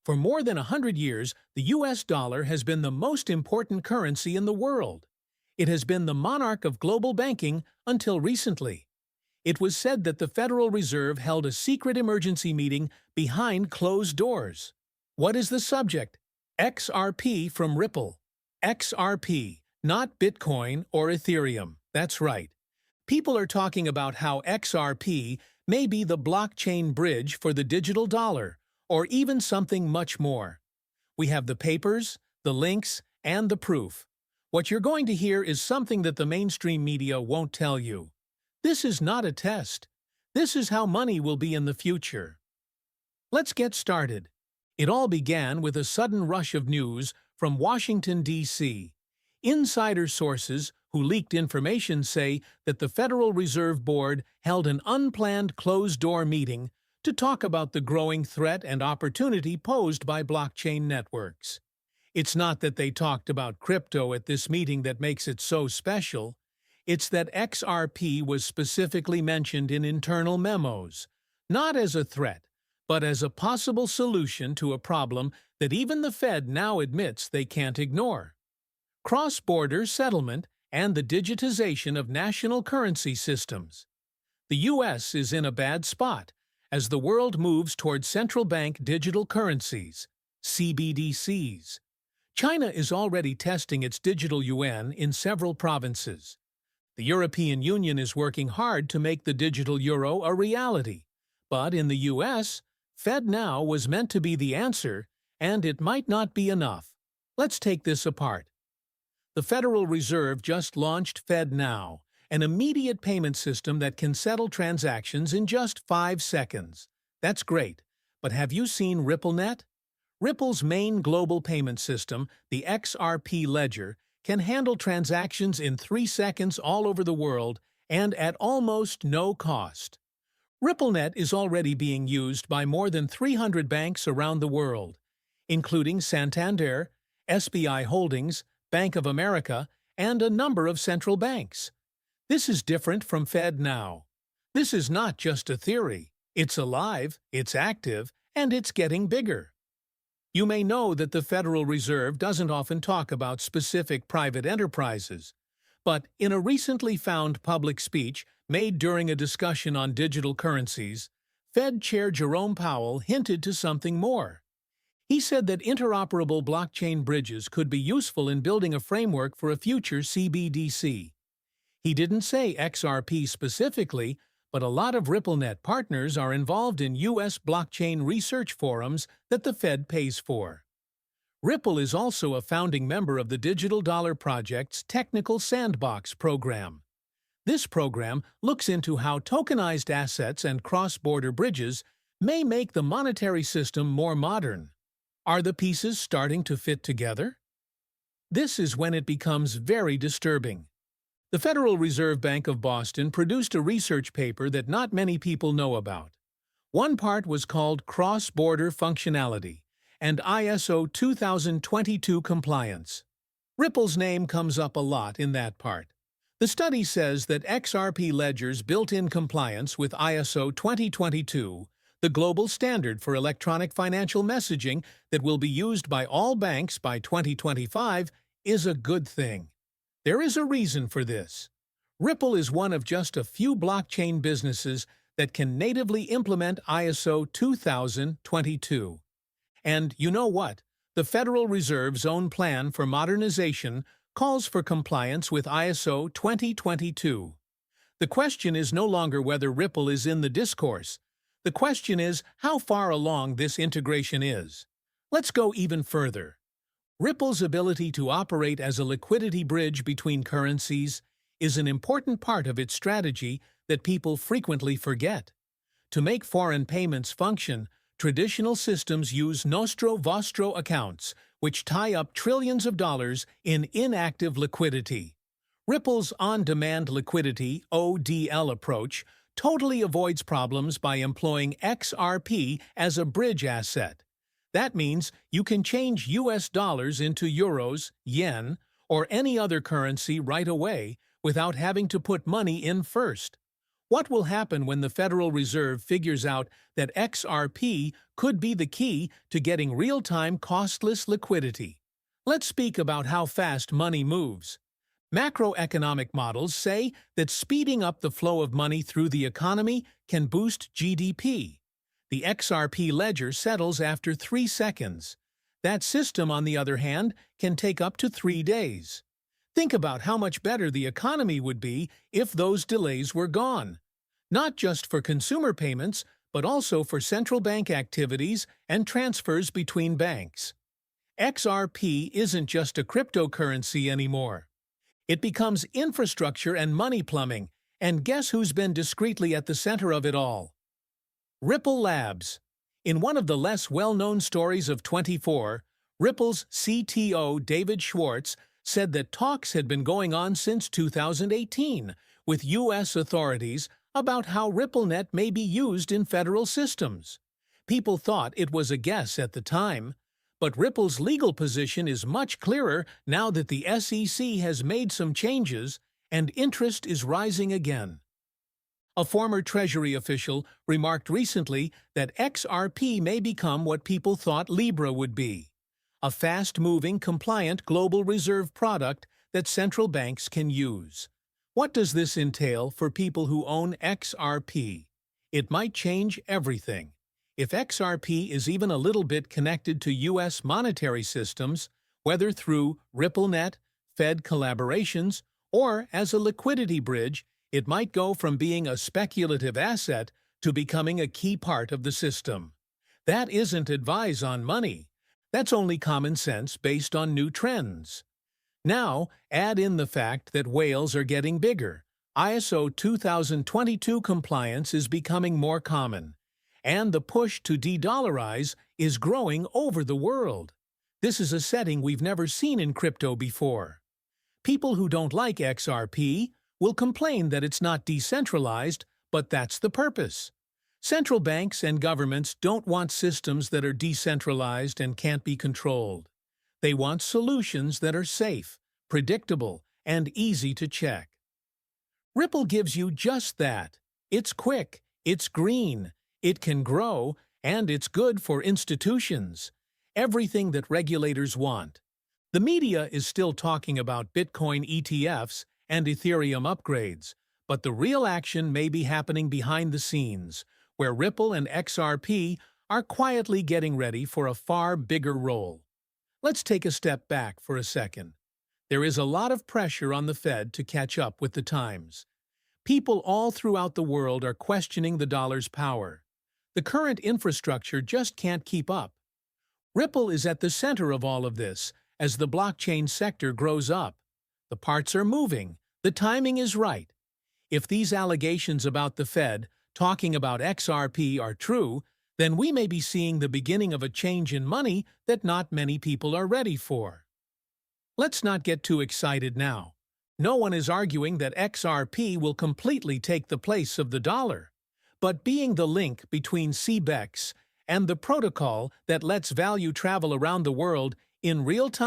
For more than 100 years, the US dollar has been the most important currency in the world. It has been the monarch of global banking until recently. It was said that the Federal Reserve held a secret emergency meeting behind closed doors. What is the subject? XRP from Ripple. XRP, not Bitcoin or Ethereum. That's right. People are talking about how XRP may be the blockchain bridge for the digital dollar, or even something much more. We have the papers, the links, and the proof. What you're going to hear is something that the mainstream media won't tell you. This is not a test. This is how money will be in the future. Let's get started. It all began with a sudden rush of news from Washington, D.C. Insider sources who leaked information say that the Federal Reserve Board held an unplanned closed-door meeting to talk about the growing threat and opportunity posed by blockchain networks. It's not that they talked about crypto at this meeting that makes it so special. It's that XRP was specifically mentioned in internal memos, not as a threat, but as a possible solution to a problem that even the Fed now admits they can't ignore: cross-border settlement and the digitization of national currency systems. The U.S. is in a bad spot as the world moves toward central bank digital currencies, CBDCs. China is already testing its digital yuan in several provinces. The European Union is working hard to make the digital euro a reality. But in the U.S., FedNow was meant to be the answer, and it might not be enough. Let's take this apart. The Federal Reserve just launched FedNow, an immediate payment system that can settle transactions in just 5 seconds. That's great, but have you seen RippleNet? Ripple's main global payment system, the XRP ledger, can handle transactions in 3 seconds all over the world and at almost no cost. RippleNet is already being used by more than 300 banks around the world, including Santander, SBI Holdings, Bank of America, and a number of central banks. This is different from FedNow. This is not just a theory. It's alive, it's active, and it's getting bigger. You may know that the Federal Reserve doesn't often talk about specific private enterprises, but in a recently found public speech made during a discussion on digital currencies, Fed Chair Jerome Powell hinted to something more. He said that interoperable blockchain bridges could be useful in building a framework for a future CBDC. He didn't say XRP specifically, but a lot of RippleNet partners are involved in U.S. blockchain research forums that the Fed pays for. Ripple is also a founding member of the Digital Dollar Project's Technical Sandbox program. This program looks into how tokenized assets and cross-border bridges may make the monetary system more modern. Are the pieces starting to fit together? This is when it becomes very disturbing. The Federal Reserve Bank of Boston produced a research paper that not many people know about. One part was called Cross-Border Functionality and ISO 2022 Compliance. Ripple's name comes up a lot in that part. The study says that XRP ledgers built-in compliance with ISO 2022, the global standard for electronic financial messaging that will be used by all banks by 2025, is a good thing. There is a reason for this. Ripple is one of just a few blockchain businesses that can natively implement ISO 2022. And you know what? The Federal Reserve's own plan for modernization calls for compliance with ISO 2022. The question is no longer whether Ripple is in the discourse. The question is how far along this integration is. Let's go even further. Ripple's ability to operate as a liquidity bridge between currencies is an important part of its strategy that people frequently forget. To make foreign payments function, traditional systems use nostro vostro accounts, which tie up trillions of dollars in inactive liquidity. Ripple's on-demand liquidity (ODL) approach totally avoids problems by employing XRP as a bridge asset. That means you can change US dollars into euros, yen, or any other currency right away without having to put money in first. What will happen when the Federal Reserve figures out that XRP could be the key to getting real-time costless liquidity? Let's speak about how fast money moves. Macroeconomic models say that speeding up the flow of money through the economy can boost GDP. The XRP ledger settles after 3 seconds. That system, on the other hand, can take up to 3 days. Think about how much better the economy would be if those delays were gone. Not just for consumer payments, but also for central bank activities and transfers between banks. XRP isn't just a cryptocurrency anymore. It becomes infrastructure and money plumbing, and guess who's been discreetly at the center of it all? Ripple Labs. In one of the less well-known stories of 24, Ripple's CTO David Schwartz said that talks had been going on since 2018 with U.S. authorities about how RippleNet may be used in federal systems. People thought it was a guess at the time, but Ripple's legal position is much clearer now that the SEC has made some changes and interest is rising again. A former Treasury official remarked recently that XRP may become what people thought Libra would be, a fast-moving, compliant global reserve product that central banks can use. What does this entail for people who own XRP? It might change everything. If XRP is even a little bit connected to U.S. monetary systems, whether through RippleNet, Fed collaborations, or as a liquidity bridge, it might go from being a speculative asset to becoming a key part of the system. That isn't advice on money. That's only common sense based on new trends. Now, add in the fact that whales are getting bigger. ISO 2022 compliance is becoming more common, and the push to de-dollarize is growing over the world. This is a setting we've never seen in crypto before. People who don't like XRP will complain that it's not decentralized, but that's the purpose. Central banks and governments don't want systems that are decentralized and can't be controlled. They want solutions that are safe, predictable, and easy to check. Ripple gives you just that. It's quick, it's green, it can grow, and it's good for institutions. Everything that regulators want. The media is still talking about Bitcoin ETFs and Ethereum upgrades, but the real action may be happening behind the scenes, where Ripple and XRP are quietly getting ready for a far bigger role. Let's take a step back for a second. There is a lot of pressure on the Fed to catch up with the times. People all throughout the world are questioning the dollar's power. The current infrastructure just can't keep up. Ripple is at the center of all of this as the blockchain sector grows up. The parts are moving. The timing is right. If these allegations about the Fed talking about XRP are true, then we may be seeing the beginning of a change in money that not many people are ready for. Let's not get too excited now. No one is arguing that XRP will completely take the place of the dollar. But being the link between CBEX and the protocol that lets value travel around the world in real time,